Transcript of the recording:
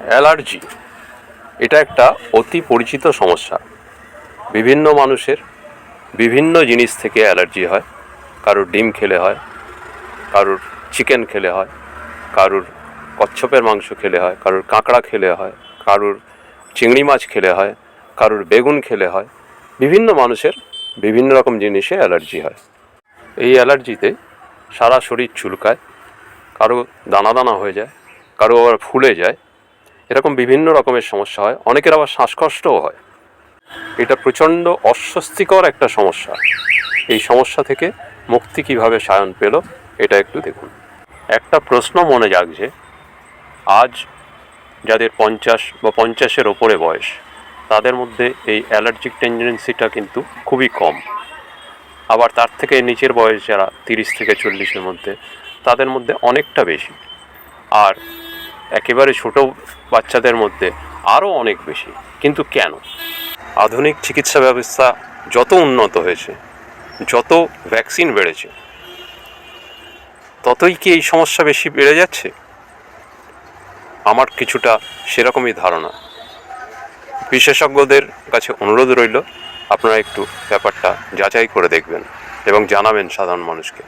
Allergy এটা একটা অতি পরিচিত সমস্যা। বিভিন্ন মানুষের বিভিন্ন জিনিস থেকে অ্যালার্জি হয়। কারুর ডিম খেলে হয়, কারুর চিকেন খেলে হয়, কারুর কচ্ছপের মাংস খেলে হয়, কারুর কাঁকড়া খেলে হয়, কারুর চিংড়ি মাছ খেলে হয়, কারুর বেগুন খেলে হয়। বিভিন্ন মানুষের বিভিন্ন রকম জিনিসে অ্যালার্জি হয়। এই অ্যালার্জিতে সারা শরীর চুলকায়, কারো দানা দানা হয়ে যায়, কারো আবার ফুলে যায়। এরকম বিভিন্ন রকমের সমস্যা হয়। অনেকের আবার শ্বাসকষ্টও হয়। এটা প্রচণ্ড অস্বস্তিকর একটা সমস্যা। এই সমস্যা থেকে মুক্তি কিভাবে সায়ন পেল এটা একটু দেখুন। একটা প্রশ্ন মনে জাগছে, আজ যাদের 50 বা 50-এর ওপরে বয়স, তাদের মধ্যে এই অ্যালার্জিক টেন্ডেন্সিটা কিন্তু খুবই কম। আবার তার থেকে নিচের বয়স যারা 30 থেকে 40-এর মধ্যে, তাদের মধ্যে অনেকটা বেশি। আর একেবারে ছোট বাচ্চাদের মধ্যে আরও অনেক বেশি। কিন্তু কেন? আধুনিক চিকিৎসা ব্যবস্থা যত উন্নত হয়েছে, যত ভ্যাকসিন বেড়েছে, ততই কি এই সমস্যা বেশি বেড়ে যাচ্ছে? আমার কিছুটা সেরকমই ধারণা। বিশেষজ্ঞদের কাছে অনুরোধ রইল, আপনারা একটু ব্যাপারটা যাচাই করে দেখবেন এবং জানাবেন সাধারণ মানুষকে।